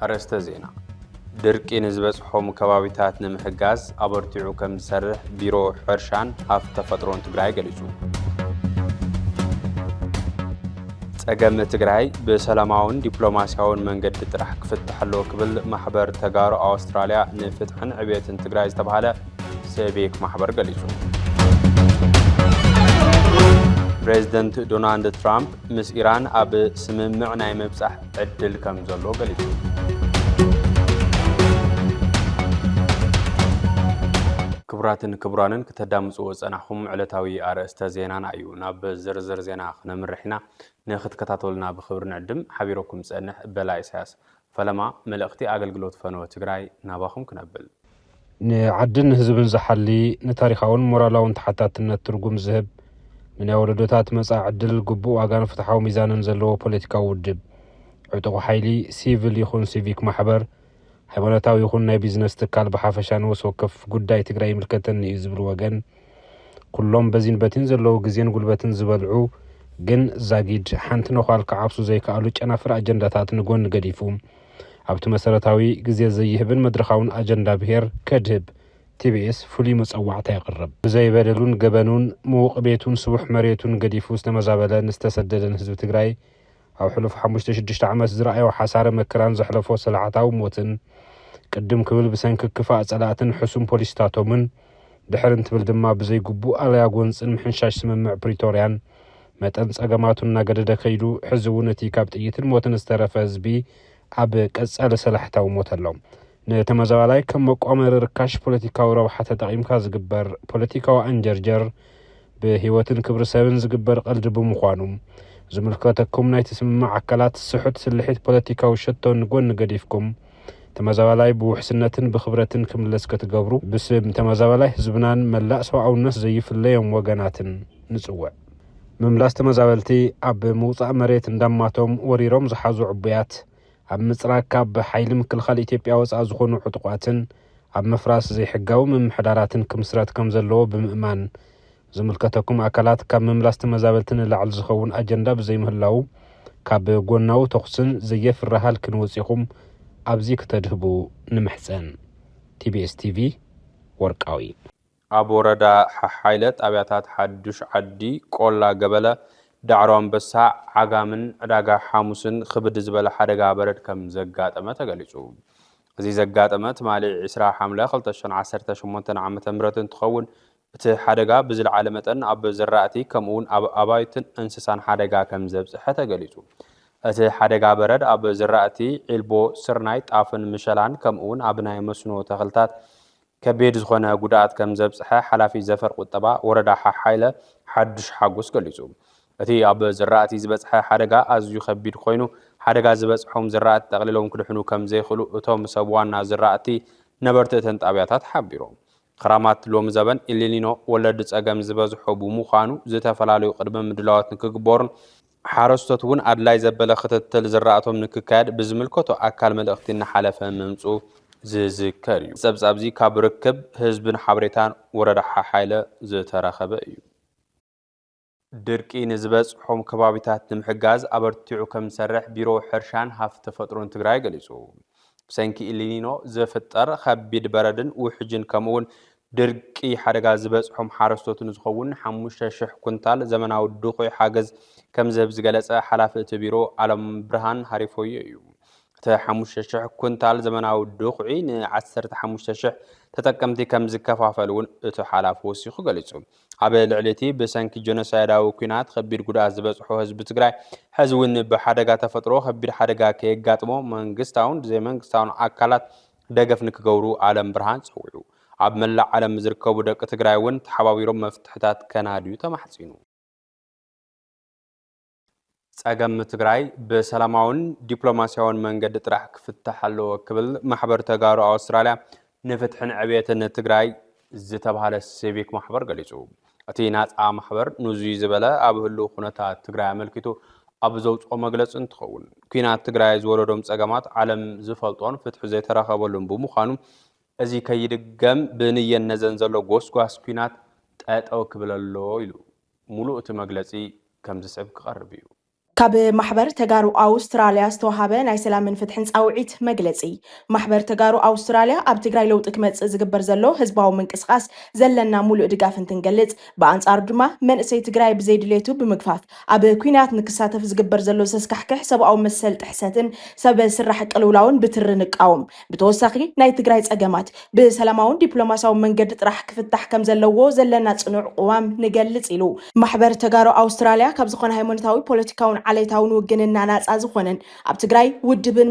أرسته زينة دركي نزبس حوم كبابيتات نمحجاز أبرتيعو كم سرح بيرو حرشان هاف تفترون تجراي جلسوا أجمع تجراي بسلامون دبلوماسيون من قد ترح فتح له قبل محبر تجار أستراليا نفتحن عبية تجراي تبعها سبيك محبر جلسوا بريزيدنت دونالد ترامب مس إيران أب سممعنا مبصح عدل كم زلو جلسوا كبرانن كتدامصو صناحهم علتاوي ارسته زينانا ايو ناب زرزر زينا خنمرحنا نخت كتاتولنا بخبر نعدم حبيركم صنح بلا اساس فلما ملختي اغلغلوت فنو تግራይ ناباخم كنبل نعدن حزبن زحلي نتاريخاون مورالون تحتاتነት ትርጉም ዝህብ من ያወረዶታት መጻ ዕድል ግቡእ ዋጋን ፍትሓዊ ሚዛንን ዘለዎ ፖለቲካዊ ውድብ ዕጡቕ ሓይሊ ሲቪል ይኹን ሲቪክ ማሕበር ሃይማኖታዊ ይኹን ናይ ቢዝነስ ትካል በሓፈሻን ወሰከፍ ጉዳይ ትግራይ ምልከተን ይዝብል ወገን ኩሎም በዚን በቲን ዘለው ግዜን ጉልበትን ዝበልዑ ግን ዛጊድ ሓንቲ ነዃል ከዓብሱ ዘይከኣሉ ጨናፍር አጀንዳታት ንጎን ገዲፉ ኣብቲ መሰረታዊ ግዜ ዘይህብን መድረኻውን አጀንዳ ብሄር ከድህብ ቲቢኤስ ፍሉይ መፀዋዕታ ያቀርብ ብዘይበደሉን ገበኑን ምውቕ ቤቱን ስቡሕ መሬቱን ገዲፉ ዝተመዛበለን ዝተሰደደን ህዝቢ ትግራይ ኣብ ሕሉፍ 5-6 ዓመት ዝረኣዮ ሓሳረ መከራን ዘሕለፎ ሰላዕታዊ ሞትን ቅድም ክብል ብሰንኪ ክፋእ ጸላእትን ሕሱም ፖሊስታቶምን ድሕርን ትብል ድማ ብዘይ ግቡእ ኣልያ ጎንፅን ምሕንሻሽ ስምምዕ ፕሪቶርያን መጠን ጸገማቱን እናገደደ ከይዱ ሕዚ እውን እቲ ካብ ጥይትን ሞትን ዝተረፈ ህዝቢ ኣብ ቀጻለ ሰላሕታዊ ሞት ኣሎ ነተመዛባላይ ከም መቋመር ርካሽ ፖለቲካዊ ረብሓ ተጠቒምካ ዝግበር ፖለቲካዊ አንጀርጀር ብህይወትን ክብሪ ሰብን ዝግበር ቀልዲ ብምዃኑ ዝምልከተኩም ናይ ተስምምዕ አካላት ስሑት ስልሒት ፖለቲካዊ ሸቶን ጎን ገዲፍኩም ተመዛባላይ ብውሕስነትን ብኽብረትን ክምለስ ክትገብሩ ብስም ተመዛባላይ ህዝብናን መላእ ሰብኣውነት ዘይፍለዮም ወገናትን ንጽውዕ ምምላስ ተመዛበልቲ ኣብ ምውፃእ መሬት እንዳማቶም ወሪሮም ዝሓዙ ዕቡያት ኣብ ምጽራቅ ካብ ሓይሊ ምክልኻል ኢትዮጵያ ወፃእ ዝኾኑ ዕጡቋትን ኣብ መፍራስ ዘይሕጋዊ ምምሕዳራትን ክምስረት ከም ዘለዎ ብምእማን ዝምልከተኩም አካላት ካብ ምምላስ ተመዛበልትን ላዕል ዝኸውን አጀንዳ ብዘይምህላው ካብ ጎናው ተኽስን ዘየፍራሃል ክንወፂኹም ኣብዚ ከተድህቡ ንምሕፀን ቲቢኤስ ቲቪ ወርቃዊ ኣብ ወረዳ ሓይለት ኣብያታት ሓዱሽ ዓዲ ቆላ ገበለ ዳዕሮ አንበሳ ዓጋምን ዕዳጋ ሓሙስን ክብድ ዝበለ ሓደጋ በረድ ከም ዘጋጠመ ተገሊጹ እዚ ዘጋጠመ ትማሊ 20 ሐምለ 2018 ዓመተ ምህረት እንትኸውን እቲ ሓደጋ ብዝለዓለ መጠን ኣብ ዝራእቲ ከምኡውን ኣብ ኣባይትን እንስሳን ሓደጋ ከም ዘብጽሐ ተገሊጹ እቲ ሓደጋ በረድ ኣብ ዝራእቲ ዒልቦ ስርናይ ጣፍን ምሸላን ከምኡውን ኣብ ናይ መስኖ ተኽልታት ከቢድ ዝኾነ ጉድኣት ከም ዘብጽሐ ሓላፊ ዘፈር ቁጠባ ወረዳ ሓሓይለ ሓዱሽ ሓጎስ ገሊጹ እቲ ኣብ ዝራእቲ ዝበጽሐ ሓደጋ ኣዝዩ ከቢድ ኮይኑ ሓደጋ ዝበጽሖም ዝራእቲ ጠቕሊሎም ክድሕኑ ከም ዘይኽእሉ እቶም ሰብ ዋና ዝራእቲ ነበርቲ እተን ጣብያታት ሓቢሮም ክራማት ሎም ዘበን ኢሊኒኖ ወለድ ጸገም ዝበዝሖ ብምዃኑ ዝተፈላልዩ ቅድመ ምድላዋት ንክግበሩን ሓረስቶት እውን ኣድላይ ዘበለ ክትትል ዝራእቶም ንክካየድ ብዝምልከቶ ኣካል መልእኽቲ እናሓለፈ ምምፁ ዝዝከር እዩ ጸብጻብዚ ካብ ርክብ ህዝብን ሓበሬታን ወረዳ ሓሓይለ ዝተረኸበ እዩ ድርቂ ንዝበጽሖም ከባቢታት ንምሕጋዝ ኣበርቲዑ ከም ዝሰርሕ ቢሮ ሕርሻን ሃፍቲ ተፈጥሮን ትግራይ ገሊጹ ብሰንኪ ኢሊኒኖ ዝፍጠር ከቢድ በረድን ውሕጅን ከምኡውን ድርቂ ሓደጋ ዝበጽሖም ሓረስቶትን ዝኸውን 5000 ኩንታል ዘመናዊ ድኹይ ሓገዝ ከም ዝህብ ዝገለጸ ሓላፊ እቲ ቢሮ ዓለም ብርሃን ሃሪፎየ እዩ እቲ 5000 ኩንታል ዘመናዊ ድኹዒ ን15000 ተጠቀምቲ ከም ዝከፋፈል እውን እቲ ሓላፊ ወሲኹ ገሊጹ ኣብ ልዕሊቲ ብሰንኪ ጀኖሳይዳዊ ኩናት ከቢድ ጉድኣት ዝበጽሖ ህዝቢ ትግራይ ሕዚ እውን ብሓደጋ ተፈጥሮ ከቢድ ሓደጋ ከየጋጥሞ መንግስታውን ዘይመንግስታውን ኣካላት ደገፍ ንክገብሩ ዓለም ብርሃን ፀውዑ ኣብ መላእ ዓለም ዝርከቡ ደቂ ትግራይ እውን ተሓባቢሮም መፍትሕታት ከናድዩ ተማሕፂኑ ጸገም ትግራይ በሰላማውን ዲፕሎማሲያውን መንገድ ጥራሕ ክፍታሕ ኣለዎ ክብል ማሕበር ተጋሩ ኣውስትራልያ ንፍትሕን ዕብየትን ትግራይ ዝተባሃለ ሲቪክ ማሕበር ገሊጹ እቲ ናጻ ማሕበር ንዙይ ዝበለ ኣብ ህልው ኩነታት ትግራይ ኣመልኪቱ ኣብ ዘውፅኦ መግለፂ እንትኸውን ኩናት ትግራይ ዝወለዶም ጸገማት ዓለም ዝፈልጦን ፍትሒ ዘይተረኸበሉን ብምዃኑ እዚ ከይድገም ብንየት ነዘን ዘሎ ጎስጓስ ኩናት ጠጠው ክብለሎ ኢሉ ሙሉእ እቲ መግለፂ ከም ዝስዕብ ክቐርብ እዩ ካብ ማሕበር ተጋሩ ኣውስትራልያ ዝተዋሃበ ናይ ሰላምን ፍትሕን ጻውዒት መግለጺ ማሕበር ተጋሩ ኣውስትራልያ ኣብ ትግራይ ለውጢ ክመጽእ ዝግበር ዘሎ ህዝባዊ ምንቅስቓስ ዘለና ሙሉእ ድጋፍ እንትንገልጽ ብኣንጻሩ ድማ መንእሰይ ትግራይ ብዘይድሌቱ ብምግፋፍ ኣብ ኩናት ንክሳተፍ ዝግበር ዘሎ ዘስካሕክሕ ሰብኣዊ መሰል ጥሕሰትን ሰብ ስራሕ ቅልውላውን ብትሪ ንቃወም ብተወሳኺ ናይ ትግራይ ጸገማት ብሰላማውን ዲፕሎማሲያዊ መንገዲ ጥራሕ ክፍታሕ ከም ዘለዎ ዘለና ጽኑዕ ቅዋም ንገልጽ ኢሉ ማሕበር ተጋሩ ኣውስትራልያ ካብ ዝኾነ ሃይማኖታዊ ፖለቲካውን عليتاون وجننا ناس أزخونن أب تجري ودبن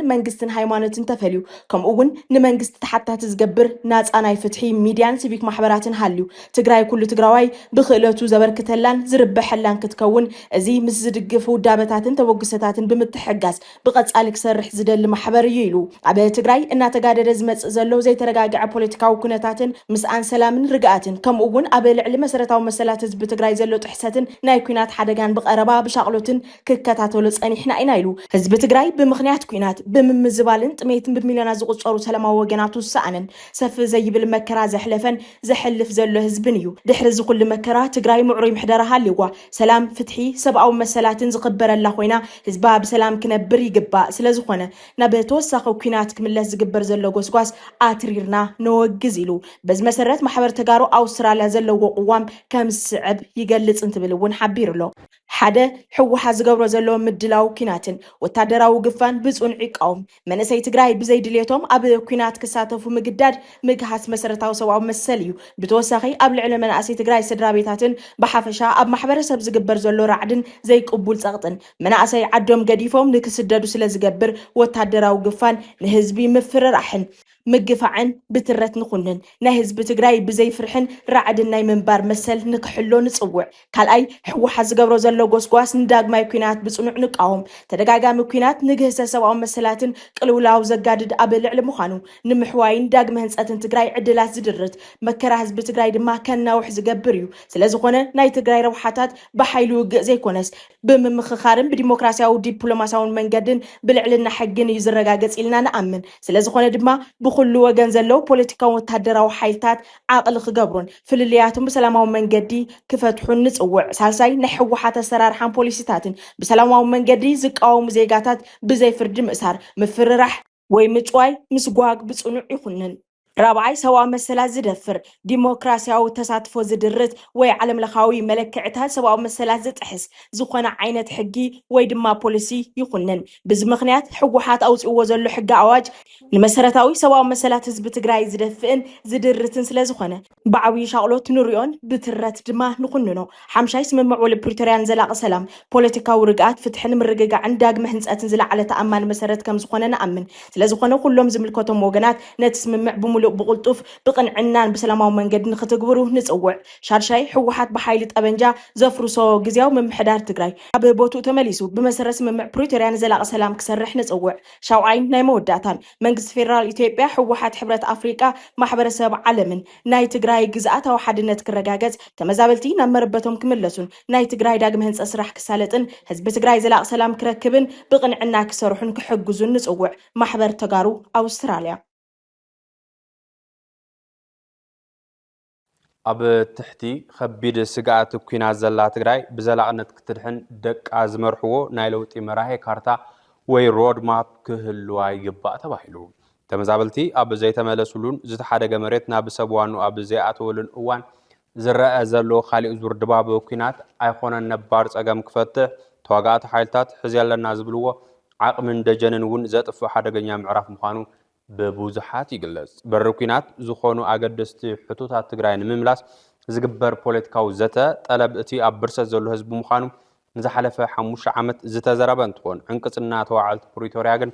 منجستن هايمانتن تفليو كم أون نمنجست حتى تزجبر ناس أنا يفتحي ميديان سيفيك محبراتن هاليو تجري كل تجراوي بخلته زبر كتلان زرب حلان كتكون زي مزد الجفو دابتاتن توجستاتن بمتحجز بقت أليك سرح زد المحبر يلو أب تجري إن تجاري رزمت زلوا زي ترجع بوليتيكا وكنتاتن مسأن سلام رجعتن كم أون أب العلم مسرتاو مسلات بتجري زلوا تحساتن نايكونات حدجان بقربا بشغلتن ككتاتولو صنيحنا إنا إلو حزب تجري بمخنيات كوينات بمزبالن طميتن بمليونات زقصرو سلام وجناتو سأنن سف زي بالمكرا زحلفن زحلف زلو حزبنيو دحرز كل مكرا تجري معري محدرها لوا سلام فتحي سبعة مسلاتن زقبر الله خوينا حزبها بسلام كنبر يجبا سلازخونه نبتوسخو كوينات كمل زقبر زلو قسقاس آتريرنا نوجزيلو بز مسرات محبر تجارو أوستراليا زلو قوام كم صعب يجلس انت بلون حبيرلو حدا حوحا زقبرو زلو مدلاو كيناتن وتادراو قفان بزون عقاوم منسي تقراي بزي دليتهم أب كينات كساتفو مقداد مقهاس مسرتاو سواو مساليو بتوساخي قبل علم مناسي تقراي سدرابيتاتن بحافشا أب محبر سب زقبر زلو رعدن زي قبول ساقطن مناسي عدوم قديفهم نكسدادو سلا زقبر وتادراو قفان نهزبي مفرر أحن مقفعن بترت نخونن نهزب تقراي بزي فرحن رعدن ناي منبار مسل نكحلو نصوع كال أي حوحا زقبرو زلو قوسقواس نداق ماي كوينات بصنوع نقاوم تدقاقا مكوينات نقهسا سواء مسلاتن قلولاو زقادد أبل علم خانو نمحواين داق مهنساتن تقراي عدلات زدرت مكرا هزب تقراي دما كان ناوح زقبريو سلازخونا ناي تقراي روحاتات بحيلو زي كونس بممخخارن بديمقراسيا وديبلوماسيا منقدن بالعلن حقن يزرقاقز إلنا نأمن سلازخونا دما بخلو وجن زلو بوليتيكا وتهدروا حيلتات عقل خجبرون في اللياتهم بسلامة من جدي كفتحون نصوع سالساي نحو حتى سرار حن بوليسيتاتن بسلامة من جدي زك أو مزيجاتات بزي فرد مسار مفررح ويمتواي مسقواق بصنوع يخنن رابعي سواء مسألة زدفر ديمقراطية وتساطف زدرت وعلم لخاوي ملكعتها سواء مسألة زتحس زخنا عينة حقي ويدما بوليسي يخنن بزمخنيات حقوحات أو وزلو حق عواج المسارتاوي سواء مسألة حزب تجري زدفن زدرتن سلازخنا بعوي شغلات نوريون بترت دما نخننو حمشاي سممع ولا بريتوريان زلاق سلام بوليتيكا ورقات فتحن من رقاق عنداق مهنسات تنزل على تأمان مسارات كم زخنا نأمن سلازخنا كلهم زملكاتهم وجنات نتسممع بملو بقلطف بقن عنان بسلامه منقد نختجبروه نصوع شارشاي حوحات بحيلة أبنجا زفرو سو جزياو من محدار تجري أبي بوتو تمليسو بمسرس من بريتوريان زلاق سلام كسرح نصوع شاوعين ناي موداتان منقص فيرال إثيوبيا حوحات حبرة أفريقيا محبر سب علمن ناي تجري جزءات وحدنا تكرجاجز تمزابلتي نمربتهم كملسون ناي تجري داق مهنس أسرح كسالتن حزب تجري زلاق سلام كركبن بقن عنا كسرحن كحجزون نصوع محبر تجارو أستراليا أب تحتي خبيد سجعت كوينا زلات تجري بزلقنة كترحن دك أزمر حو نايلوت إمراهي كارتا وي رود ماب كهلواي يبقى تباهلو تمزابلتي أب زي تملسولون زت حدا جمرت نابسبوانو أب زي أتولن أوان زرع زلو خالي زور دباب كوينات أيقونا نبارز أجام كفتة تواجعت حالتات حزيال الناس بلوه عقب من دجنن ون زت في حدا جنيا معرف مخانو ببوزحات يجلس بركينات زخونو أقدستي حطوطات تجرين مملاس زجبر بوليتيكاو زتا طلب أتي أبرس زلو حزب مخانو نزحلفه حموش عمت زتا زربان تكون عنكسنا توعلت بريتورياجن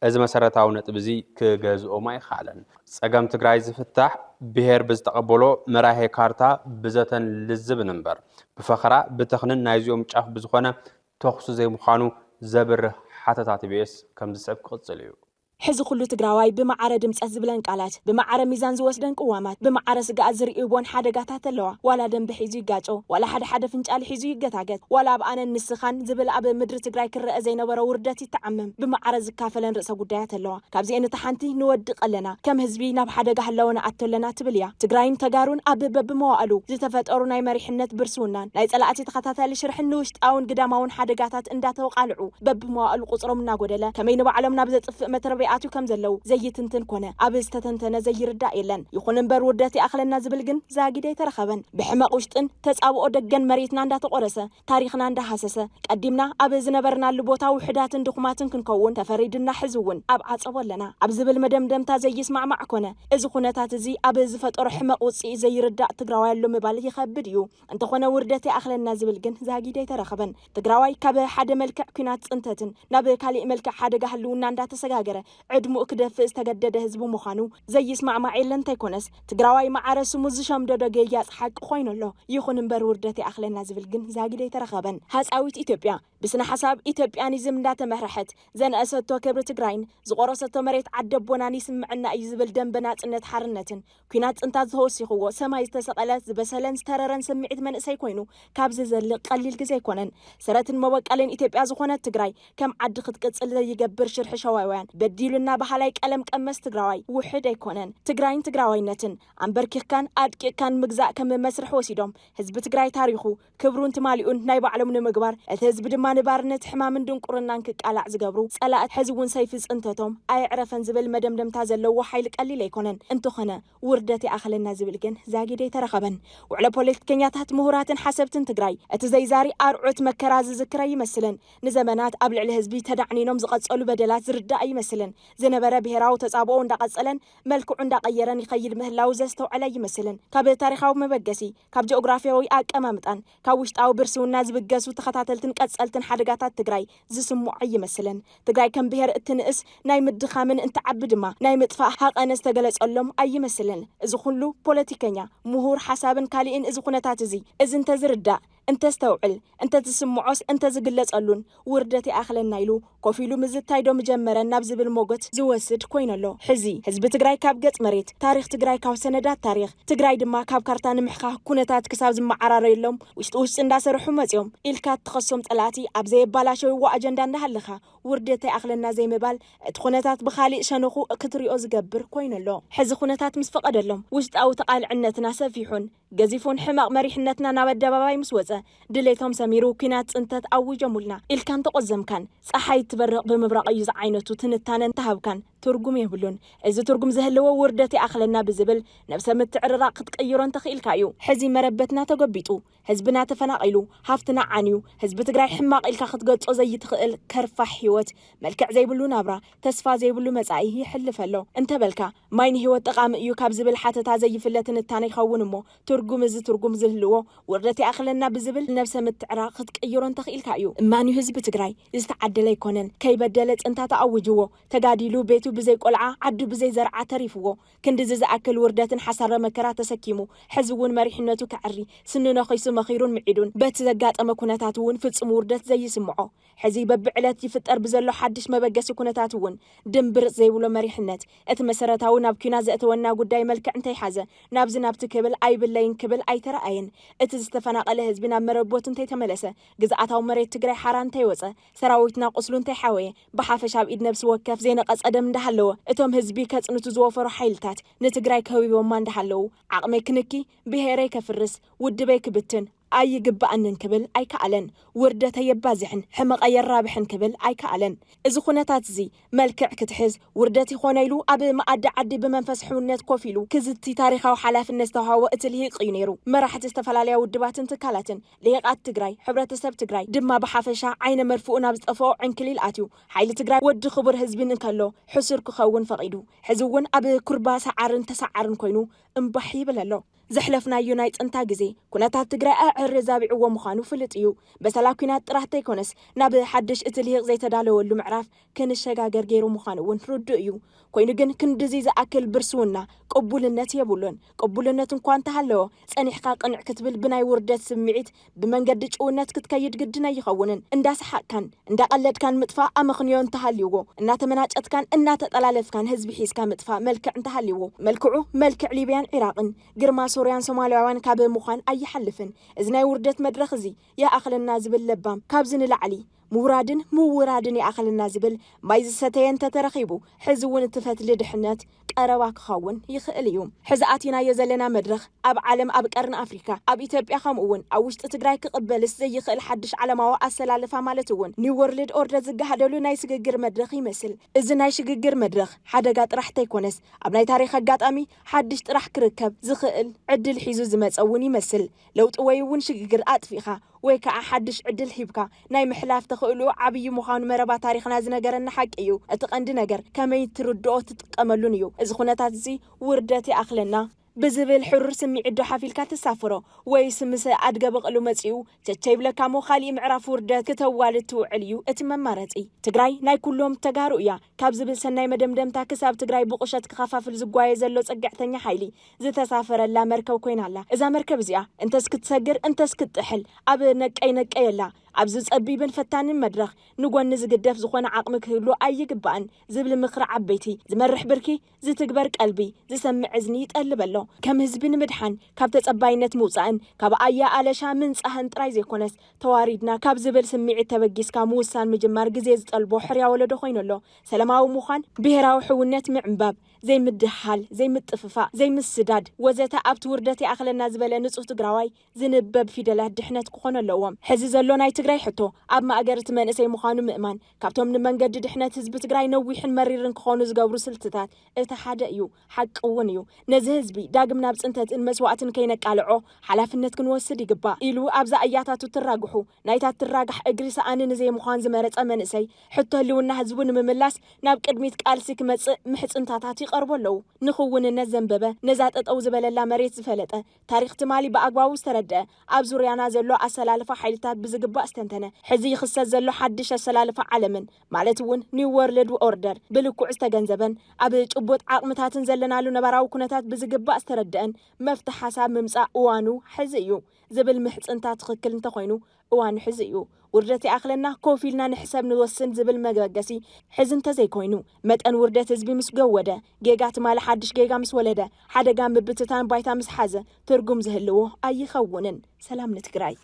إذا مسرتاو نتبزي كجزء ما يخالن سجم تجري زفتح بهر بزتقبلو مراهي كارتا بزتن للزبنبر بفخرة بتخنن نايزيوم شاف بزخونه تخص زي مخانو زبر حتى تعتبيس كم زسب قصليو حز كله تجراوي بمعرض متأزبلن قالات بمعرض ميزان زوسدن قوامات بمعرض سجا زريبون حدا قاتها تلوا ولا دم بحيزي جاتو ولا حدا فنجال حيزي جتاجت ولا بأنا النسخان زبل أب مدر تجراي كر زين برا وردتي تعمم بمعرض كافلن رأس قديات تلوا كابزي إن تحنتي نود قلنا كم هزبينا بحدا جهلونا عتلنا تبليا تجراين تجارون أب بموالو زتفت أرونا مريحنة برسونان لا يتلاقي تخطاتها لشرح النوشت أون قدامون حدا قاتات إنداته وقالعو بموالو قصرهم ناقودلا كمين بعلمنا بزت متربي أتو كم زلوا زي تنتن كونه أبز تتنتنا زي رداء يلن يخون بر وردتي أخلنا زبلجن زاجدي ترخبن بحماق وشتن تسأو أدجن مريتنا عند تقرسه تاريخنا عند حساسه قدمنا أبز نبرنا اللبوتا وحدات دخماتن كنكون تفريدنا حزون أبعد أولنا أبز بالمدمدم تزي يسمع معكونه إذا خنا تزي أبز فتر حماق وصي زي رداء تجراوي اللي مبالغ يخبريو أنت خنا وردتي أخلنا زبلجن زاجدي ترخبن تجراوي كبه حد ملك كنات أنتن نبي كالي ملك حد جهلونا عند تسجاجره عدمو كده في استجدد حزب مخانو زي يسمع معيلن تيكونس تجراوي مع رسو مزشام دجاجات حق خوين الله يخون بر وردتي أخلنا زبلجن زاجدي ترخبن هاس أويت إثيوبيا بسنا حساب إثيوبيانيزم دات محرحت زن أسدتو كبر تجراين زقرصتو مريت عدب وناني سمعنا يزبل دم بنات إن تحرنتن كينات أنت زهوسي هو سما يستسقلت بسلن ستررن سمعت من سيكونو كابز زل قليل جزي كونن سرت الموقع على إثيوبيا زخونة تجراي كم عد خد قصل يجبر شرح شوايوان بديلنا بحلايك ألم كمس تجراي وحد يكونن تجراين تجراوينتن عم بركي كان أدك كان مجزاء كم مسرح وسيدهم حزب تجراي تاريخه كبرون تماليون نايب علمنا مجبر الحزب دم نبارنت حمام دون قرنان كقلع زجبرو سألت حزبون سيفز أنتهم أي عرفن زبل مدمدم تازلوا وحيلك قليل يكونن أنتو خنا وردتي أخلنا زبلجن زاجدي ترخبن وعلى بوليتيكيات مهورات حسبتن تجراي أتزي زاري أرعت مكراز ذكرى يمثلن نزمانات قبل على الحزب تدعني نوم زقصلوا بدلات زردا يمثلن زنبرة بهراو تصابوا عند قصلن ملكو عند غيرن يخيل مهلاو زستو على يمثلن كاب تاريخاو مبجسي كاب جغرافياوي أقاممطان كاوشت أو برسونا زبجسو تخطاتلتن قصلتن حرقاتات تجراي زسمو يمثلن تجراي كم بهر التنقس ناي مدخامن انت عبدما ناي مطفاء حق أنا استجلس ألهم أي مثلن إذا خلوا بوليتيكيا مهور حسابن كالين إذا خنات زي إذا انت زردا انت استوعل انت تسمعوس انت زقلص قالون وردتي اخلنا يلو كوفيلو مزتايدو مجمره نابز بالموقت زوسد كوينلو حزي حزب تجراي كاب قص مريت تاريخ تجراي كاو سندات تاريخ تجراي دما كاب كارتان محخا كونتات كساب زمعرار يلوم وشت انداسرحو مصيوم الكات تخصم طلاتي ابزي بالاشو واجندا اندهلخا وردتي اخلنا زي مبال تخونتات بخالي شنخو كتريو زغبر كوينلو حزي خونتات مسفقدلهم وشت او تقالعنتنا سفيحون جزيفون حماق مريحنتنا نابدباباي مسوصه دليتهم سميرو كينات انتت أوجمولنا الكان تقزم كان صحي تبرق بمبرق يز عينته تنتان تهب كان ترجم يهبلون إذا ترجم زهلوا وردتي أخلنا بزبل نفس متعرق تقيرون تخيل كايو حزي مربتنا تجبيتو حزبنا تفناقيلو هفتنا عنيو حزب تجري حماق الكاخت قد زي تخيل كرفة حيوت ملكع زي بلو نبرة تصفى زي بلو مزعيه حل فلو انت بلكا ماين هو تقام يوكاب زبل حتى تازي فلتن التاني خون مو ترجم زهلوا وردتي أخلنا بزبل نفس متعرق تقيرون تخيل كايو ماني حزب تجري يستعدل يكونن كي بدلت انت تأوجوه تجادلو بيتو بزي قلعة عدو بزي زرعة تريفوه كند زأكل وردة حسر مكرا تسكيمو حزبون مريحنتو كعري سننا خيس مخيرون معيدون بات زقات أما كونتاتون فتس موردة زي سمعو حزي ببعلات يفتر بزلو حدش ما بقاس كونتاتون دمبر زي ولو مريحنت اتمسرتاو نابكينا زأتونا قداي ملك انتي حازة نابز نابت كبل اي باللين كبل اي ترأين اتزستفنا قال هزبنا مربوت انتي تملسة جزعتاو مريت تجري حران تيوصة سراويتنا قصلون تيحاوي بحافش عب إيد نفس وكف زين قص أدم دهلو اتهم هزبي كاتنو تزوفر حيلتات نتجري كوي ومان دهلو عقمي كنكي بهيري كفرس ودبيك بتن أي جبأن كبل أي كعلن وردة يبازحن حمق أي الرابحن كبل أي كعلن إذا خناتات زي ملكع كتحز وردتي خونيلو أبي ما عدي بمنفس حونات كوفيلو كزتي تاريخه وحلاف الناس تهوا اتلهي قينيرو ما راح تستفل عليها ودبات انتكالاتن ليقات تجري حبرة السب تجري دما بحافشة عين مرفوعنا بتقفوا عن كليل آتيو حيل تجري ود خبر هزبين انكالو حسر كخون فقيدو حزون أبي كربا سعرن تسعرن كوينو እምባሕ ይብል ኣሎ زحلفنايو ناي انتا غزي كوناتات تግራይ ኣዕሪ ዛቢዕዎ ምዃኑ ፍልጥ እዩ በሰላ ኩናት ጥራሕተ ይኮነስ ናብ ሓድሽ እትልሂቕ ዘይተዳለወሉ ምዕራፍ ክንሸጋገር ገይሩ ምዃኑ እውን ርዱእ እዩ ኮይኑ ግን ክንድዚ ዝኣክል ብርስውና ቅቡልነት የብሉን ቅቡልነት እንኳን ተሃለዎ ጸኒሕካ ቅንዕ ክትብል ብናይ ውርደት ስምዒት ብመንገዲ ጭውነት ክትከይድ ግድነ ይኸውንን እንዳሰሓቅካን እንዳቀለድካን ምጥፋ ኣመኽንዮ እንተሃልይዎ እናተመናጨትካን እናተጠላለፍካን ህዝቢ ሒዝካ ምጥፋ መልክዕ እንተሃልይዎ መልክዑ መልክዕ ሊብያን ኢራቅን ግርማ ሶርያን ሶማሊያውያን ካብ ምዃን ኣይሓልፍን እዚ ናይ ውርደት መድረኽ እዚ ያኣኽለና ዝብል ለባም ካብዚ ንላዕሊ ምውራድን ምውራድን ያኣኽለና ዝብል ማይ ዝሰተየን ተተረኺቡ ሕዚ እውን እትፈትሊ ድሕነት ቀረባ ክኸውን ይኽእል እዩ ሕዚ ኣቲናዮ ዘለና መድረኽ ኣብ ዓለም ኣብ ቀርን ኣፍሪካ ኣብ ኢትዮጵያ ከምኡ እውን ኣብ ውሽጢ ትግራይ ክቕበልስ ዘይኽእል ሓድሽ ዓለማዊ ኣሰላልፋ ማለት እውን ኒው ወርልድ ኦርደር ዝገሃደሉ ናይ ሽግግር መድረኽ ይመስል እዚ ናይ ሽግግር መድረኽ ሓደጋ ጥራሕ ተይኮነስ ኣብ ናይ ታሪክ ኣጋጣሚ ሓድሽ ጥራሕ ክርከብ ዝኽእል ዕድል ሒዙ ዝመፀውን ይመስል ለውጢ ወይ እውን ሽግግር ኣጥፊኻ ወይ ከዓ ሓድሽ ዕድል ሂብካ ናይ ምሕላፍ ተኽእሉ ዓብይ ምዃኑ መረባ ታሪኽና ዝነገረና ሓቂ እዩ እቲ ቀንዲ ነገር ከመይ ትርድኦ ትጥቀመሉን እዩ እዚ ኩነታት እዚ ውርደት ይኣኽለና ብዝብል ሕሩር ስምዒት ዶ ሓፊልካ ተሳፍሮ ወይስ ምስ ኣድገ በቕሉ መፂኡ ቸቸይብለካ ሞ ካሊእ ምዕራፍ ውርደት ከተዋልድ ትውዕል እዩ እቲ መማረፂ ትግራይ ናይ ኩሎም ተጋሩ እያ ካብ ዝብል ሰናይ መደምደምታ ክሳብ ትግራይ ብቁሸት ክኸፋፍል ዝጓየ ዘሎ ፀጋዕተኛ ሓይሊ ዝተሳፈረላ መርከብ ኮይናላ እዛ መርከብ እዚኣ እንተስ ክትሰግር እንተስ ክትጥሕል ኣብ ነቀየላ ኣብዚ ፀቢብን ፈታንን መድረኽ ንጎኒ ዝግደፍ ዝኾነ ዓቕሚ ክህሉ ኣይግባእን ዝብል ምኽሪ ዓበይቲ ዝመርሕ ብርኪ ዝትግበር ቀልቢ ዝሰምዕ እዝኒ ይጠልበሎ ከም ህዝቢ ንምድሓን ካብ ተፀባይነት ምውፃእን ካብ ኣያ ኣለሻ ምንፃህን ጥራይ ዘይኮነስ ተዋሪድና ካብ ዝብል ስምዒት ተበጊስካ ምውሳን ምጅማር ግዜ ዝጠልቦ ሕርያ ወለዶ ኮይኑሎ ሰላማዊ ምዃን ብሄራዊ ሕውነት ምዕንባብ ዘይምድሓል ዘይምጥፍፋእ ዘይምስዳድ ወዘተ ኣብቲ ውርደት ይኣኽለና ዝበለ ንጹህ ትግራዋይ ዝንበብ ፊደላት ድሕነት ክኾኑ ኣለዎም ሕዚ ዘሎ ናይ ትግራይ ሕቶ ኣብ ማእገር እቲ መንእሰይ ምዃኑ ምእማን ካብቶም ንመንገዲ ድሕነት ህዝቢ ትግራይ ነዊሕን መሪርን ክኾኑ ዝገብሩ ስልትታት እቲ ሓደ እዩ ሓቂ እውን እዩ ነዚ ህዝቢ ዳግም ናብ ፅንተትን መስዋዕትን ከይነቃልዖ ሓላፍነት ክንወስድ ይግባእ ኢሉ ኣብዛ ኣያታቱ ትራግሑ ናይታት ትራግሕ እግሪ ሰኣኒ ንዘይ ምዃን ዝመረፀ መንእሰይ ሕቶ ህልውና ህዝቡ ንምምላስ ናብ ቅድሚት ቃልሲ ክመፅእ ምሕፅንታታት ይቐርቡ ኣለዉ ንኽውንነት ዘንበበ ነዛ ጠጠው ዝበለላ መሬት ዝፈለጠ ታሪክ ትማሊ ብኣግባቡ ዝተረድአ ኣብ ዙርያና ዘሎ ኣሰላልፋ ሓይልታት ብዝግባእ ዝተንተነ ሕዚ ይኽሰት ዘሎ ሓድሽ ኣሰላልፋ ዓለምን ማለት እውን ኒው ወርልድ ኦርደር ብልኩዕ ዝተገንዘበን ኣብ ጭቡጥ ዓቕምታትን ዘለናሉ ነባራዊ ኩነታት ብዝግባእ ዝተረድአን መፍትሒ ሓሳብ ምምፃእ እዋኑ ሕዚ እዩ ዝብል ምሕፅንታት ትኽክል እንተኾይኑ እዋኑ ሕዚ እዩ ውርደት ይኣኽለና ኮፍ ኢልና ንሕሰብ ንወስን ዝብል መገገሲ ሕዚ እንተዘይኮይኑ መጠን ውርደት ህዝቢ ምስ ገወደ ጌጋ ትማሊ ሓድሽ ጌጋ ምስ ወለደ ሓደጋ ምብትታን ባይታ ምስ ሓዘ ትርጉም ዝህልዎ ኣይኸውንን ሰላም ንትግራይ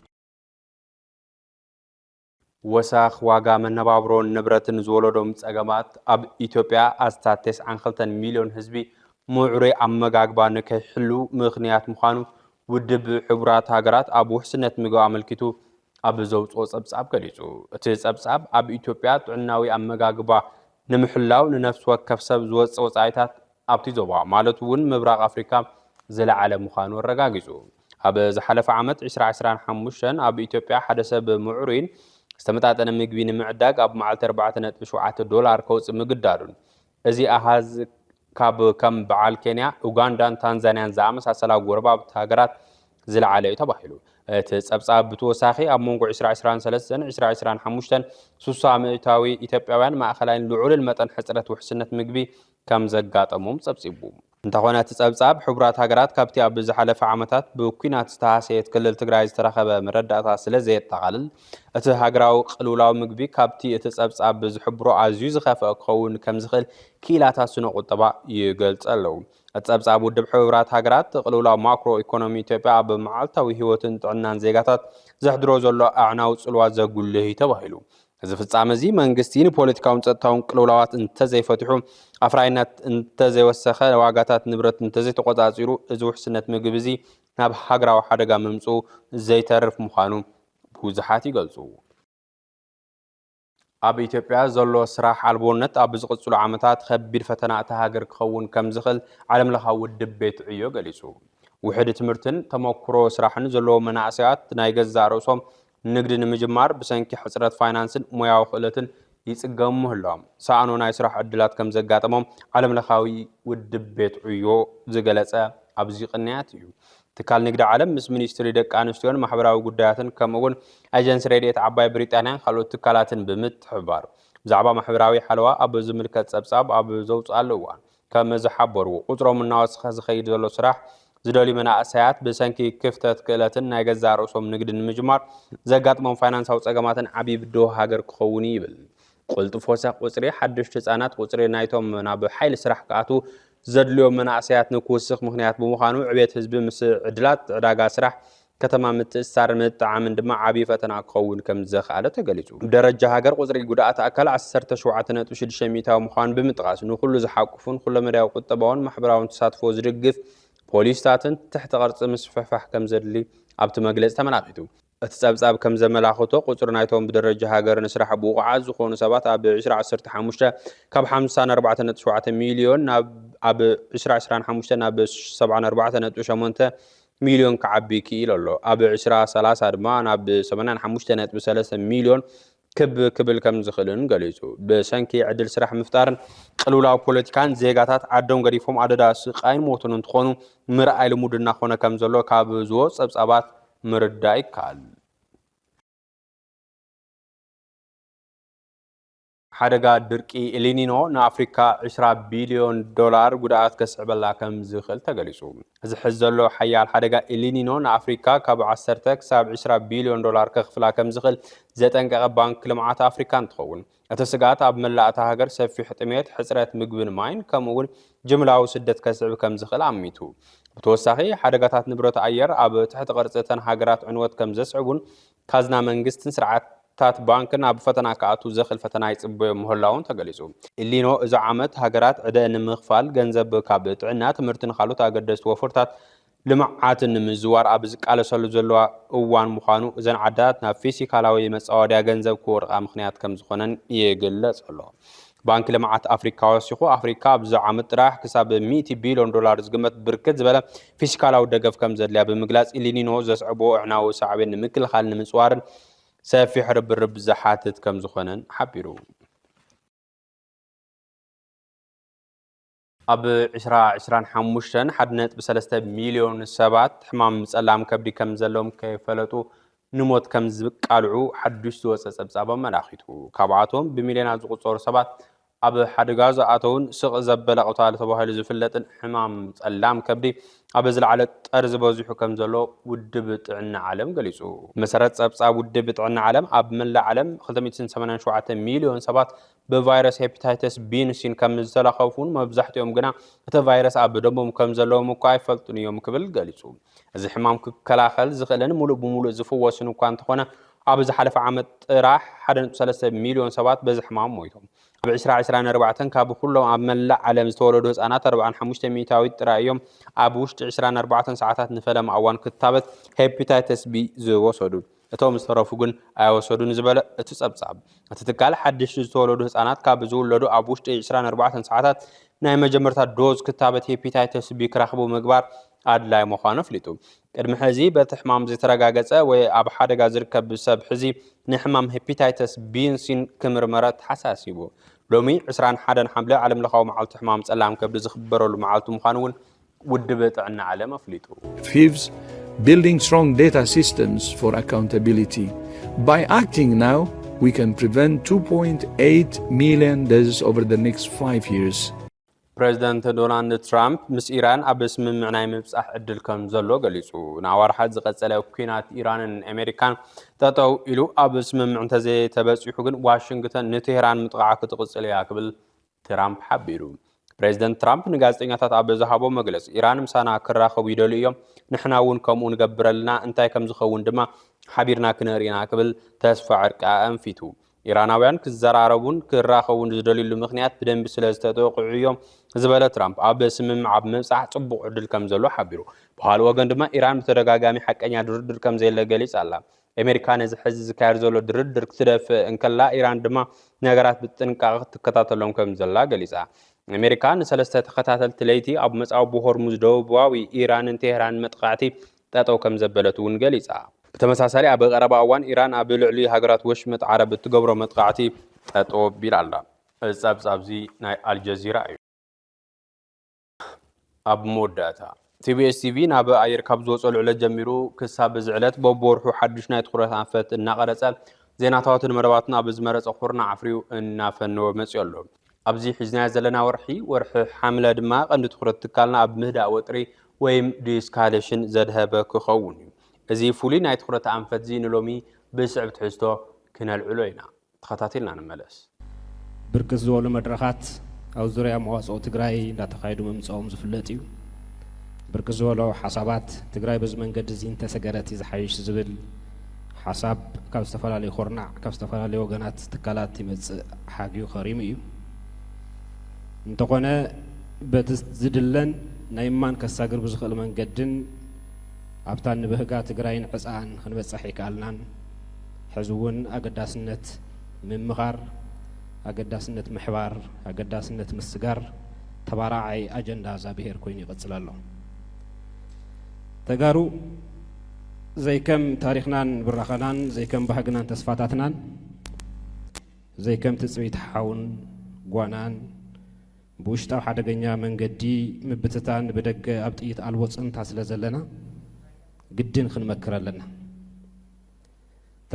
ወሳኽ ዋጋ መነባብሮን ንብረትን ዝወለዶም ፀገማት ኣብ ኢትዮጵያ ኣስታት 92 ሚልዮን ህዝቢ ምዑሩይ ኣመጋግባ ንከይሕሉ ምኽንያት ምዃኑ ውድብ ሕቡራት ሃገራት ኣብ ውሕስነት ምግቢ ኣመልኪቱ ኣብ ዘውፅኦ ፀብጻብ ገሊጹ እቲ ፀብጻብ ኣብ ኢትዮጵያ ጥዕናዊ ኣመጋግባ ንምሕላው ንነፍሲ ወከፍ ሰብ ዝወፅእ ወፃኢታት ኣብቲ ዞባ ማለት እውን ምብራቕ ኣፍሪካ ዝለዓለ ምዃኑ ኣረጋጊጹ ኣብ ዝሓለፈ ዓመት 2025 ኣብ ኢትዮጵያ ሓደ ሰብ ምዑሩይን ዝተመጣጠነ ምግቢ ንምዕዳግ ኣብ መዓልቲ $4.7 ከውፅእ ምግዳዱን እዚ ኣሃዝ ካብ ከም በዓል ኬንያ ኡጋንዳን ታንዛንያን ዝኣመሳሰላ ጎረባብቲ ሃገራት ዝለዓለ እዩ ተባሂሉ እቲ ፀብጻብ ብተወሳኺ ኣብ መንጎ 2023-2025 60% ኢትዮጵያውያን ማእኸላይን ልዑልን መጠን ሕፅረት ውሕስነት ምግቢ ከም ዘጋጠሞም ፀብፂቡ እንተኾነ እቲ ፀብጻብ ሕቡራት ሃገራት ካብቲ ኣብ ዝሓለፈ ዓመታት ብኩናት ዝተሃሰየት ክልል ትግራይ ዝተረኸበ መረዳእታ ስለ ዘየጠቓልል እቲ ሃገራዊ ቅልውላዊ ምግቢ ካብቲ እቲ ፀብጻብ ዝሕብሮ ኣዝዩ ዝኸፍአ ክኸውን ከም ዝኽእል ክኢላታት ስነ ቁጠባ ይገልጽ ኣለዉ እቲ ፀብጻብ ውድብ ሕቡራት ሃገራት ቅልውላዊ ማክሮ ኢኮኖሚ ኢትዮጵያ ኣብ መዓልታዊ ህይወትን ጥዕናን ዜጋታት ዘሕድሮ ዘሎ ኣዕናዊ ጽልዋ ዘጉልህ ተባሂሉ እዚ ፍጻመ እዚ መንግስቲ ንፖለቲካውን ፀጥታውን ቅልውላዋት እንተዘይፈትሑ ኣፍራይነት እንተዘይወሰኸ ዋጋታት ንብረት እንተዘይተቆፃፂሩ እዚ ውሕስነት ምግቢ እዚ ናብ ሃገራዊ ሓደጋ ምምፁ ዘይተርፍ ምዃኑ ብዙሓት ይገልጹ ኣብ ኢትዮጵያ ዘሎ ስራሕ ኣልቦነት ኣብ ዝቕፅሉ ዓመታት ከቢድ ፈተና እታ ሃገር ክኸውን ከም ዝኽእል ዓለም ለኻዊ ውድብ ቤት ዕዮ ገሊጹ ውሕድ ትምህርትን ተመክሮ ስራሕን ዘለዎ መናእሰያት ናይ ገዛ ርእሶም ንግዲ ንምጅማር ብሰንኪ ሕፅረት ፋይናንስን ሞያዊ ክእለትን ይጽገሙ ምህሎም ሳኣኖ ናይ ስራሕ ዕድላት ከም ዘጋጠሞም ዓለም ለኻዊ ውድብ ቤት ዕዮ ዝገለጸ ኣብዚ ቅንያት እዩ ትካል ንግዲ ዓለም ምስ ሚኒስትሪ ደቂ ኣንስትዮን ማሕበራዊ ጉዳያትን ከምኡውን ኤጀንሲ ረድኤት ዓባይ ብሪጣንያን ካልኦት ትካላትን ብምትሕብባር ብዛዕባ ማሕበራዊ ሓለዋ ኣብ ዝምልከት ጸብጻብ ኣብ ዘውፅኣሉ እዋን ከም ዝሓበርዎ ቁፅሮም እናወስኸ ዝኸይድ ዘሎ ስራሕ ዝደልዩ መናእሰያት ብሰንኪ ክፍተት ክእለትን ናይ ገዛ ርእሶም ንግዲ ንምጅማር ዘጋጥሞም ፋይናንሳዊ ጸገማትን ዓብዪ ብድሆ ሃገር ክኸውን ይብል ቁልጡፍ ወሰኽ ቁፅሪ ሓድሽቲ ህጻናት ቁፅሪ ናይቶም ናብ ሓይሊ ስራሕ ክኣቱ ዘድልዮም መናእሰያት ንክውስኽ ምክንያት ብምዃኑ ዕብየት ህዝቢ ምስ ዕድላት ዕዳጋ ስራሕ ከተማ ምትእስሳርን ምጥዓምን ድማ ዓብዪ ፈተና ክኸውን ከም ዘኽኣለ ተገሊጹ ደረጃ ሃገር ቁፅሪ ጉድኣት ኣካል 17.6 ሚእታዊ ምዃኑ ብምጥቃስ ንኩሉ ዝሓቁፉን ኩለመዳዊ ቁጠባውን ማሕበራውን ተሳትፎ ዝድግፍ ፖሊስታትን ትሕቲ ቅርፂ ምስፍሕፋሕ ከም ዘድሊ ኣብቲ መግለፂ ተመላኺቱ እቲ ጸብጻብ ከም ዘመላኽቶ ቁፅሪ ናይቶም ብደረጃ ሃገር ንስራሕ ብቑዓት ዝኾኑ ሰባት ኣብ 2015 ካብ 54.7 ሚልዮን ኣብ 2025 ናብ 74.8 ሚልዮን ክዓቢ ክኢሉ ኣሎ ኣብ 2030 ድማ ናብ 85.3 ሚልዮን ክብል ከም ዝኽእልን ገሊጹ ብሰንኪ ዕድል ስራሕ ምፍጣርን ቅልውላዊ ፖለቲካን ዜጋታት ዓዶም ገዲፎም ኣደዳ ስቃይን ሞትን እንትኾኑ ምርኣይ ልሙድ እናኾነ ከም ዘሎ ካብ ዝወፁ ጸብጻባት ምርዳእ ይከኣል ሓደጋ ድርቂ ኤልኒኖ ንኣፍሪካ 20 ቢልዮን ዶላር ጉድኣት ከስዕበላ ከም ዝኽእል ተገሊጹ እዚ ሕዚ ዘሎ ሓያል ሓደጋ ኤልኒኖ ንኣፍሪካ ካብ 10 ክሳብ 20 ቢልዮን ዶላር ከኽፍላ ከም ዝኽእል ዘጠንቀቐ ባንኪ ልምዓት ኣፍሪካ እንትኸውን እቲ ስጋት ኣብ መላእታ ሃገር ሰፊሕ ጥሜት ሕፅረት ምግብን ማይን ከምኡውን ጅምላዊ ስደት ከስዕብ ከም ዝኽእል ኣሚቱ ብተወሳኺ ሓደጋታት ንብረት ኣየር ኣብ ትሕቲ ቅርፅተን ሃገራት ዕንወት ከም ዘስዕቡን ካዝና መንግስትን ስርዓታት ባንክን ኣብ ፈተና ክኣቱ ዘኽእል ፈተና ይጽበዮ ምህላውን ተገሊጹ ኤልኒኖ እዚ ዓመት ሃገራት ዕድአ ንምኽፋል ገንዘብ ካብ ጥዕና ትምህርትን ካልኦት ኣገደስቲ ወፈርታት ልምዓትን ንምዝዋር ኣብ ዝቃለሰሉ ዘለዋ እዋን ምዃኑ እዘን ዓዳት ናብ ፊስካላዊ መጻወድያ ገንዘብ ክወርቓ ምክንያት ከም ዝኾነን ይግለጽ ኣሎ ባንኪ ልምዓት ኣፍሪካ ወሲኹ ኣፍሪካ ኣብዚ ዓመት ጥራሕ ክሳብ 100 ቢልዮን ዶላር ዝግመት ብርክት ዝበለ ፊስካላዊ ደገፍ ከም ዘድልያ ብምግላጽ ኤልኒኖ ዘስዕቦ ዕናዊ ሳዕቤን ንምክልኻል ንምጽዋርን ሰፊሕ ርብርብ ዝሓትት ከም ዝኾነን ሓቢሩ ኣብ 2025 1.3 ሚልዮን ሰባት ሕማም ጸላም ከብዲ ከም ዘለዎም ከይፈለጡ ንሞት ከም ዝቃልዑ ሓድሽ ዝወፀ ጸብጻብ ኣመላኺቱ ካብኣቶም ብሚልዮናት ዝቁጸሩ ሰባት ኣብ ሓደጋ ዝኣተውን ስቕ ዘበለ ቅታል ተባሂሉ ዝፍለጥን ሕማም ጸላም ከብዲ ኣብ ዝለዓለ ጠርዚ በዚሑ ከም ዘሎ ውድብ ጥዕና ዓለም ገሊጹ መሰረት ጸብጻብ ውድብ ጥዕና ዓለም ኣብ መላእ ዓለም 287 ሚልዮን ሰባት ብቫይረስ ሄፓታይተስ ቢንሲን ከም ዝተለኸፉን መብዛሕትኦም ግና እቲ ቫይረስ ኣብ ደሞም ከም ዘለዎም እኳ ኣይፈልጡን እዮም ክብል ገሊጹ እዚ ሕማም ክከላኸል ዝኽእልን ሙሉእ ብምሉእ ዝፍወስን እኳ እንተኾነ ኣብ ዝሓለፈ ዓመት ጥራሕ 1.3 ሚልዮን ሰባት በዚ ሕማም ሞይቶም ኣብ 2024 ካብ ኩሎም ኣብ መላእ ዓለም ዝተወለዱ ህጻናት 45 ሚእታዊት ጥራይ እዮም ኣብ ውሽጢ 24 ሰዓታት ንፈለማ እዋን ክታበት ሄፓታይተስ ቢ ዝወሰዱ እቶም ዝተረፉ ግን ኣይወሰዱን ዝበለ እቲ ጸብጻብ እቲ ትካል ሓድሽ ዝተወለዱ ህጻናት ካብ ዝውለዱ ኣብ ውሽጢ 24 ሰዓታት ናይ መጀመርታ ዶዝ ክታበት ሄፓታይተስ ቢ ክረኽቡ ምግባር ኣድላይ ምዃኑ ኣፍሊጡ ቅድሚ ሕዚ በቲ ሕማም ዝተረጋገጸ ወይ ኣብ ሓደጋ ዝርከብ ሰብ ሕዚ ንሕማም ሄፓታይተስ ቢንሲን ክምርመረ ተሓሳሲቡ ሎሚ 21 ሓምለ ዓለም ለኻዊ መዓልቲ ሕማም ጸላም ከብዲ ዝኽበረሉ መዓልቲ ምዃኑ እውን ውድብ ጥዕና ዓለም ኣፍሊጡ Fifth, building strong data systems for accountability. By acting now, we can prevent 2.8 million deaths over the next 5 years. ፕሬዚደንት ዶናልድ ትራምፕ ምስ ኢራን ኣብ ስምምዕ ናይ ምብጻሕ ዕድል ከም ዘሎ ገሊጹ ንኣዋርሓት ዝቐጸለ ኩናት ኢራንን ኣሜሪካን ጠጠው ኢሉ ኣብ ስምምዕ እንተዘይተበፂሑ ግን ዋሽንግተን ንቴህራን ምጥቃዕ ክትቕጽል እያ ክብል ትራምፕ ሓቢሩ ፕሬዚደንት ትራምፕ ንጋዜጠኛታት ኣብ ዝሃቦ መግለፂ ኢራን ምሳና ክራኸቡ ይደልዩ እዮም ንሕና እውን ከምኡ ንገብር ኣለና እንታይ ከም ዝኸውን ድማ ሓቢርና ክንርኢና ክብል ተስፋ ዕርቃ ኣንፊቱ ኢራናውያን ክዘራረቡን ክራኸቡን ዝደልዩሉ ምክንያት ብደንቢ ስለ ዝተጠቕዑ እዮም ዝበለ ትራምፕ ኣብ ስምምዕ ኣብ ምብጻሕ ጽቡቕ ዕድል ከም ዘሎ ሓቢሩ ብኻልእ ወገን ድማ ኢራን ብተደጋጋሚ ሓቀኛ ድርድር ከም ዘየለ ገሊጻ ኣላ ኣሜሪካ ነዚ ሕዚ ዝካየድ ዘሎ ድርድር ክትደፍእ እንከላ ኢራን ድማ ነገራት ብጥንቃቐ ክትከታተሎም ከም ዘላ ገሊጻ ኣሜሪካ ንሰለስተ ተኸታተልቲ ለይቲ ኣብ መጻዊ ብሆርሙዝ ደቡባዊ ኢራንን ቴህራን መጥቃዕቲ ጠጠው ከም ዘበለት እውን ገሊጻ ብተመሳሳሊ ኣብ ቀረባ እዋን ኢራን ኣብ ልዕሊ ሃገራት ወሽመጥ ዓረብ እትገብሮ መጥቃዕቲ ጠጠው ቢላ ኣላ እዚ ጸብጻብ እዚ ናይ ኣልጀዚራ እዩ ኣብ መወዳእታ TBS TV ናብ ኣየር ካብ ዝወፀሉ ዕለት ጀሚሩ ክሳብ ዝዕለት በቦርሑ ሓድሽ ናይ ትኩረት ኣንፈት እናቀረጸ ዜናታትን መረባትን ኣብ ዝመረጸ ኩርና ዓፍሪው እናፈነወ መጽኡ ኣሎ ኣብዚ ሒዝናዮ ዘለና ወርሒ ሓምለ ድማ ቀንዲ ትኩረት ትካልና ኣብ ምህዳእ ወጥሪ ወይም ዲስካሌሽን ዘድሃበ ክኸውን እዩ እዚ ፍሉይ ናይ ትኩረት ኣንፈት ዚ ንሎሚ ብስዕብ ትሕዝቶ ክነልዕሎ ኢና ተኸታተልና ንመለስ ብርክት ዝበሉ መድረኻት ኣብ ዙርያ መዋጽኦ ትግራይ እንዳተኻየዱ መምጽኦም ዝፍለጥ እዩ ብርክት ዝበሉ ሓሳባት ትግራይ በዚ መንገዲ እዚ እንተሰገረት ዝሓይሽ ዝብል ሓሳብ ካብ ዝተፈላለዩ ኩርናዕ ካብ ዝተፈላለዩ ወገናት ትካላት ይመጽእ ሓግዩ ኸሪሙ እዩ እንተኾነ በቲ ዝድለን ናይ ማን ከሳግር ብዝኽእል መንገድን ኣብታ ንብህጋ ትግራይን ዕጻን ክንበጽሕ ይከኣልናን ሕዚ እውን ኣገዳስነት ምምኻር ኣገዳስነት ምሕባር ኣገዳስነት ምስጋር ተባራዓይ ኣጀንዳ ዛብሄር ኮይኑ ይቕጽል ኣሎ ተጋሩ ዘይከም ታሪኽናን ብራኸናን ዘይከም ባህግናን ተስፋታትናን ዘይከም ትጽቢት ሓውን ጓናን ብውሽጣዊ ሓደገኛ መንገዲ ምብትታን ብደገ ኣብ ጥይት ኣልቦ ጽንታ ስለ ዘለና ግድን ክንመክር ኣለና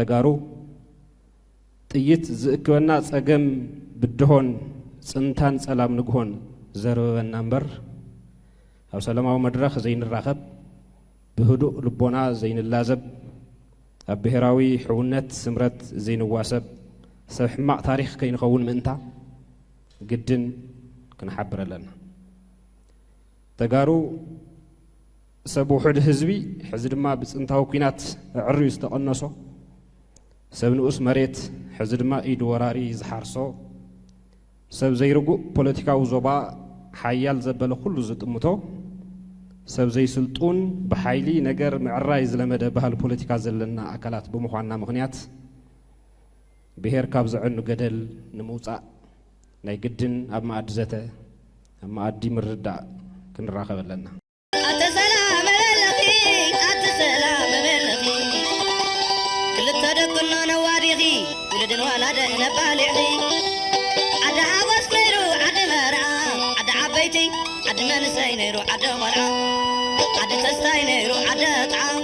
ተጋሩ ጥይት ዝእክበና ጸገም ብድሆን ጽንታን ጸላም ንግሆን ዘረበና እምበር ኣብ ሰላማዊ መድረኽ ዘይንራኸብ بهدوء لبونا زين اللازب بهراوي حونت سمرت زين واسب سبح مع تاريخ كين خون منتا جدن كنحبر لنا تجارو سبو حد حزبي حزب ما بس انتهوا كينات عريس تقنصو سبن أس مريت حزب ما إيد وراري زحرصو سب زيرجو بوليتيكا وزبا حيال زبل كل زت متو سب زي سلطون بحيلي نجر معرايز لمدى بها البوليتيكا زلنا أكلات بمخوانا مغنيات بهير كابز عنو قدل نموطا ناي قدن أما أدزته أما أدي مردا كن راخب لنا أتسلام بالأخي أتسلام بالأخي كل تدقنا نواريغي ولدن ولد نبالغي عد عوس نيرو عد مرعا عد عبيتي عد منسي نيرو عد مرعا عد تستاي نيرو عد طعام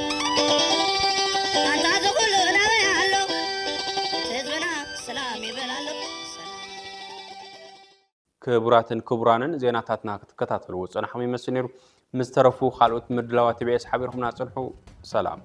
أنت تقول لا يعلو تزبنا سلامي بلالو كبراتن كبرانن زيناتاتنا كتكتاتلو صنحم يمسنيرو مسترفو خالوت مدلاوات بيس حبيرهم ناصلحو سلام